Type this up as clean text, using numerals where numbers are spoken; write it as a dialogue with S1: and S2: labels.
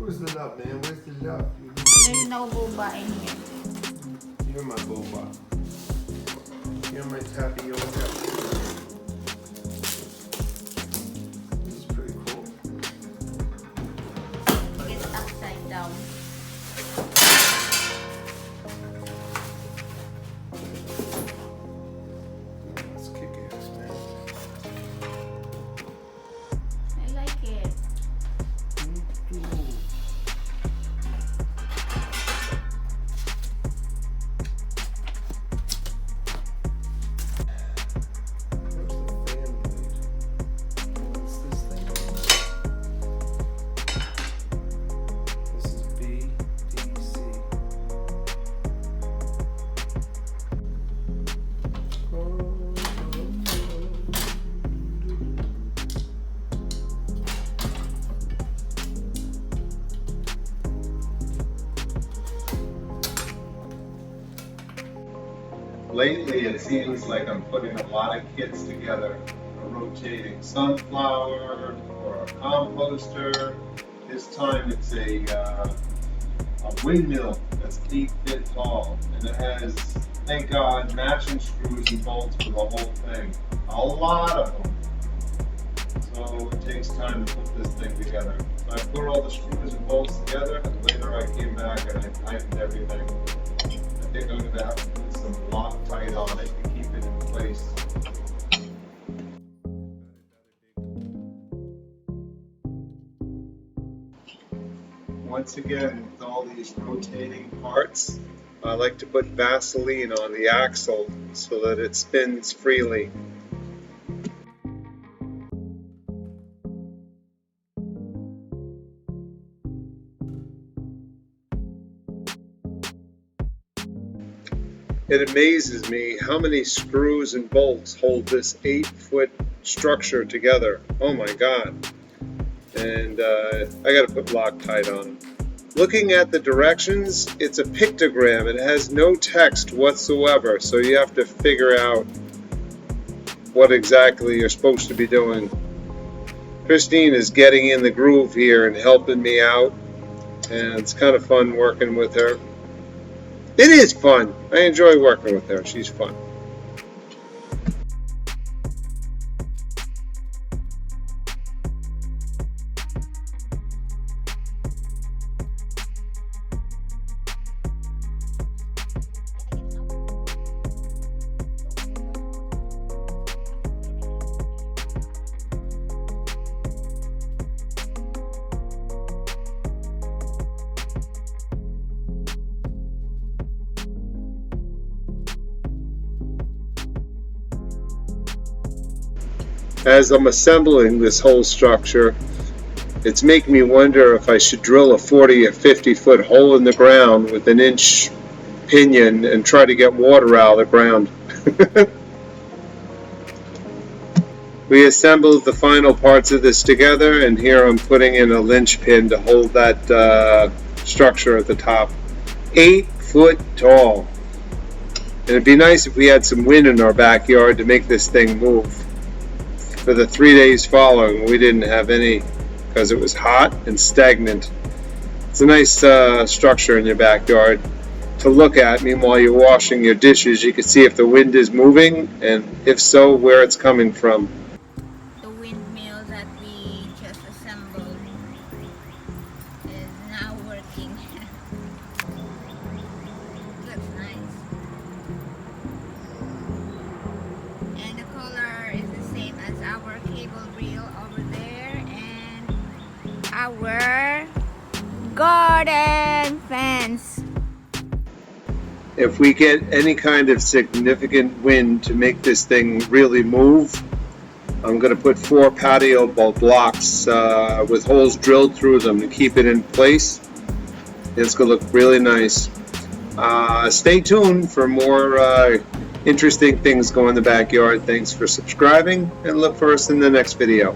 S1: Where's the nut, man? Where's the nut?
S2: There's no boba in here.
S1: You're my boba. You're my tapioca. This is pretty cool.
S2: It's upside down.
S1: Let's kick ass, man.
S2: I like it.
S3: Lately, it seems like I'm putting a lot of kits together. A rotating sunflower or a composter. This time it's a windmill that's 8 feet tall, and it has, thank God, matching screws and bolts for the whole thing. A lot of them. So it takes time to put this thing together. So I put all the screws and bolts together, and later I came back and I tightened everything. I think I'm going to have to put some Loctite on it to keep it in place. Once again, with all these rotating parts, I like to put Vaseline on the axle so that it spins freely. It amazes me how many screws and bolts hold this 8-foot structure together. Oh my God. And I got to put Loctite on them. Looking at the directions, it's a pictogram. It has no text whatsoever, so you have to figure out what exactly you're supposed to be doing. Christine is getting in the groove here and helping me out, and it's kind of fun working with her. It is fun. I enjoy working with her. She's fun. As I'm assembling this whole structure, it's making me wonder if I should drill a 40 or 50 foot hole in the ground with an inch pinion and try to get water out of the ground. We assembled the final parts of this together, and here I'm putting in a linchpin to hold that structure at the top. 8 foot tall. And it'd be nice if we had some wind in our backyard to make this thing move. For the 3 days following, we didn't have any because it was hot and stagnant. It's a nice structure in your backyard to look at. Meanwhile, you're washing your dishes, you can see if the wind is moving, and if so, where it's coming from.
S2: The windmill that we just assembled is now working. Looks nice. And the color is the same as our cable reel over there and our garden fence.
S3: If we get any kind of significant wind to make this thing really move, I'm going to put 4 patio blocks with holes drilled through them to keep it in place. It's going to look really nice. Stay tuned for more interesting things going in the backyard. Thanks for subscribing, and look for us in the next video.